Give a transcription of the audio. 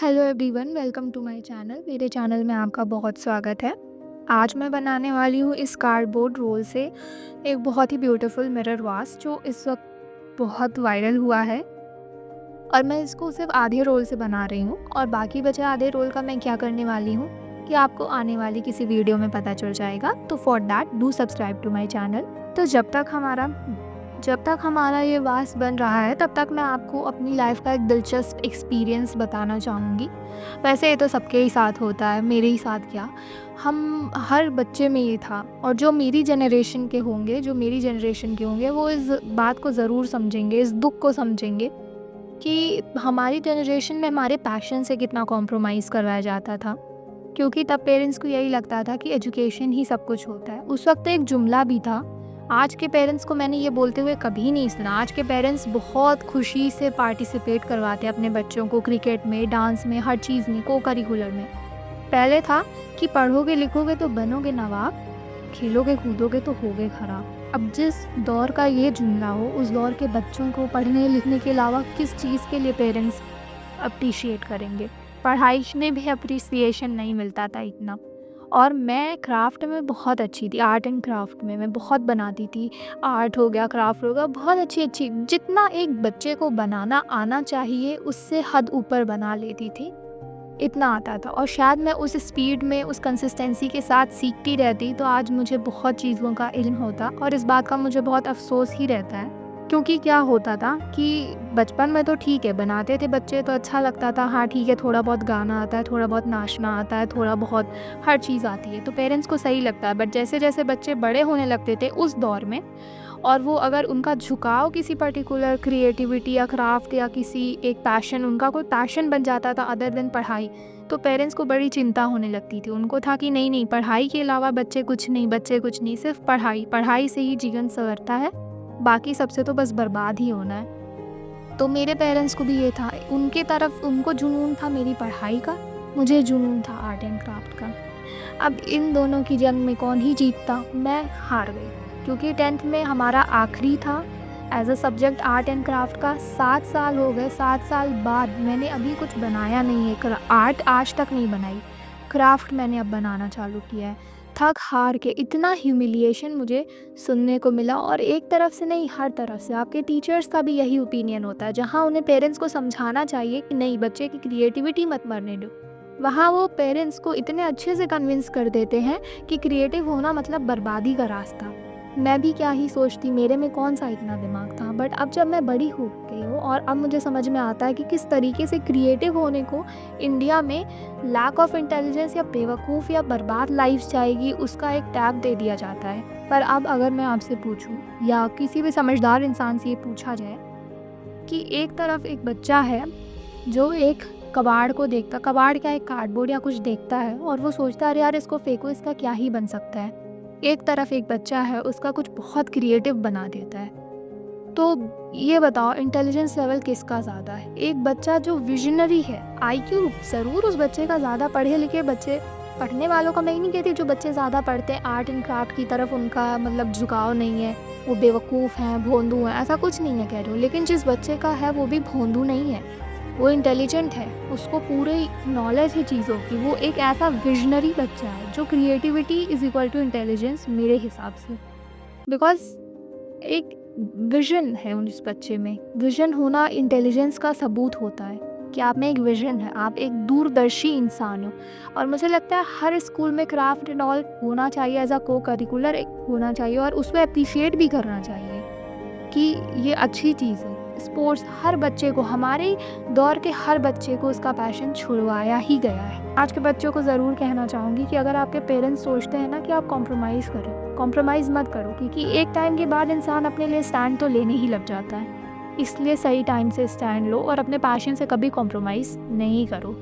Hello everyone, welcome to my channel. मेरे channel में आपका बहुत स्वागत है। आज मैं बनाने वाली हूँ इस कार्डबोर्ड रोल से एक बहुत ही ब्यूटीफुल मिरर वास जो इस वक्त बहुत वायरल हुआ है। और मैं इसको सिर्फ आधे रोल से बना रही हूँ और बाकी बचे आधे रोल का मैं क्या करने वाली हूँ कि आपको आने वाली किसी वीडियो में पता चल जाएगा। तो for that do subscribe to my channel. तो जब तक हमारा ये वास बन रहा है तब तक मैं आपको अपनी लाइफ का एक दिलचस्प एक्सपीरियंस बताना चाहूँगी। वैसे ये तो सबके ही साथ होता है, मेरे ही साथ क्या, हम हर बच्चे में ये था। और जो मेरी जनरेशन के होंगे वो इस बात को ज़रूर समझेंगे, इस दुख को समझेंगे कि हमारी जनरेशन में हमारे पैशन से कितना कॉम्प्रोमाइज़ करवाया जाता था। क्योंकि तब पेरेंट्स को यही लगता था कि एजुकेशन ही सब कुछ होता है। उस वक्त एक जुमला भी था, आज के पेरेंट्स को मैंने ये बोलते हुए कभी नहीं सुना। आज के पेरेंट्स बहुत खुशी से पार्टिसिपेट करवाते हैं अपने बच्चों को, क्रिकेट में, डांस में, हर चीज़ में, को करिकुलर में। पहले था कि पढ़ोगे लिखोगे तो बनोगे नवाब, खेलोगे कूदोगे तो होगे खराब। अब जिस दौर का ये जुमला हो, उस दौर के बच्चों को पढ़ने लिखने के अलावा किस चीज़ के लिए पेरेंट्स अप्रिशिएट करेंगे। पढ़ाई में भी अप्रिसिएशन नहीं मिलता था इतना। और मैं क्राफ्ट में बहुत अच्छी थी, आर्ट एंड क्राफ्ट में मैं बहुत बनाती थी। आर्ट हो गया, क्राफ्ट हो गया, बहुत अच्छी जितना एक बच्चे को बनाना आना चाहिए उससे हद ऊपर बना लेती थी, इतना आता था। और शायद मैं उस स्पीड में, उस कंसिस्टेंसी के साथ सीखती रहती तो आज मुझे बहुत चीज़ों का इल्म होता। और इस बात का मुझे बहुत अफसोस ही रहता है, क्योंकि क्या होता था कि बचपन में तो ठीक है, बनाते थे बच्चे तो अच्छा लगता था, हाँ ठीक है, थोड़ा बहुत गाना आता है, थोड़ा बहुत नाचना आता है, थोड़ा बहुत हर चीज़ आती है तो पेरेंट्स को सही लगता है। बट जैसे जैसे बच्चे बड़े होने लगते थे उस दौर में, और वो अगर उनका झुकाव किसी पर्टिकुलर क्रिएटिविटी या क्राफ्ट या किसी एक पैशन, उनका कोई पैशन बन जाता था अदर देन पढ़ाई, तो पेरेंट्स को बड़ी चिंता होने लगती थी। उनको था कि नहीं नहीं, पढ़ाई के अलावा बच्चे कुछ नहीं, सिर्फ पढ़ाई, पढ़ाई से ही जीवन संवरता है, बाकी सबसे तो बस बर्बाद ही होना है। तो मेरे पेरेंट्स को भी ये था, उनके तरफ उनको जुनून था मेरी पढ़ाई का, मुझे जुनून था आर्ट एंड क्राफ्ट का। अब इन दोनों की जंग में कौन ही जीतता, मैं हार गई। क्योंकि 10th में हमारा आखिरी था as a subject art and craft का। 7 साल हो गए, 7 साल बाद मैंने अभी कुछ बनाया नहीं है। आर्ट आज तक नहीं बनाई, क्राफ्ट मैंने अब बनाना चालू किया है। थक हार के इतना ह्यूमिलिएशन मुझे सुनने को मिला, और एक तरफ से नहीं, हर तरफ से। आपके टीचर्स का भी यही ओपिनियन होता है। जहाँ उन्हें पेरेंट्स को समझाना चाहिए कि नहीं, बच्चे की क्रिएटिविटी मत मरने दो, वहाँ वो पेरेंट्स को इतने अच्छे से कन्विंस कर देते हैं कि क्रिएटिव होना मतलब बर्बादी का रास्ता। मैं भी क्या ही सोचती, मेरे में कौन सा इतना दिमाग था। बट अब जब मैं बड़ी हो गई हूँ और अब मुझे समझ में आता है कि किस तरीके से क्रिएटिव होने को इंडिया में लैक ऑफ इंटेलिजेंस या बेवकूफ़ या बर्बाद लाइफ जाएगी उसका एक टैग दे दिया जाता है। पर अब अगर मैं आपसे पूछूं या किसी भी समझदार इंसान से ये पूछा जाए कि एक तरफ एक बच्चा है जो एक कबाड़ को देखता, कबाड़ क्या, एक कार्डबोर्ड या कुछ देखता है और वो सोचता है अरे यार इसको फेंको, इसका क्या ही बन सकता है। एक तरफ एक बच्चा है, उसका कुछ बहुत क्रिएटिव बना देता है। तो ये बताओ इंटेलिजेंस लेवल किसका ज़्यादा है? एक बच्चा जो विजनरी है, आईक्यू ज़रूर उस बच्चे का ज़्यादा, पढ़े लिखे बच्चे, पढ़ने वालों का मैं ही नहीं कहती, जो बच्चे ज़्यादा पढ़ते हैं आर्ट एंड क्राफ्ट की तरफ उनका मतलब झुकाव नहीं है, वो बेवकूफ़ हैं, भोंदू हैं, ऐसा कुछ नहीं मैं कह रही हूँ। लेकिन जिस बच्चे का है वो भी भोंदू नहीं है, वो इंटेलिजेंट है, उसको पूरी नॉलेज है चीज़ों की, वो एक ऐसा विजनरी बच्चा है जो creativity is equal to intelligence मेरे हिसाब से। बिकॉज़ एक विज़न है उस बच्चे में। विज़न होना इंटेलिजेंस का सबूत होता है कि आप में एक विज़न है, आप एक दूरदर्शी इंसान हो। और मुझे लगता है हर स्कूल में क्राफ्ट एंड ऑल होना चाहिए, एज़ अ को करिकुलर होना चाहिए, और उसको एप्रिशिएट भी करना चाहिए कि ये अच्छी चीज़ है। स्पोर्ट्स हर बच्चे को, हमारे दौर के हर बच्चे को उसका पैशन छुड़वाया ही गया है। आज के बच्चों को ज़रूर कहना चाहूँगी कि अगर आपके पेरेंट्स सोचते हैं ना कि आप कॉम्प्रोमाइज़ करें, कॉम्प्रोमाइज़ मत करो, क्योंकि एक टाइम के बाद इंसान अपने लिए स्टैंड तो लेने ही लग जाता है। इसलिए सही टाइम से स्टैंड लो और अपने पैशन से कभी कॉम्प्रोमाइज़ नहीं करो।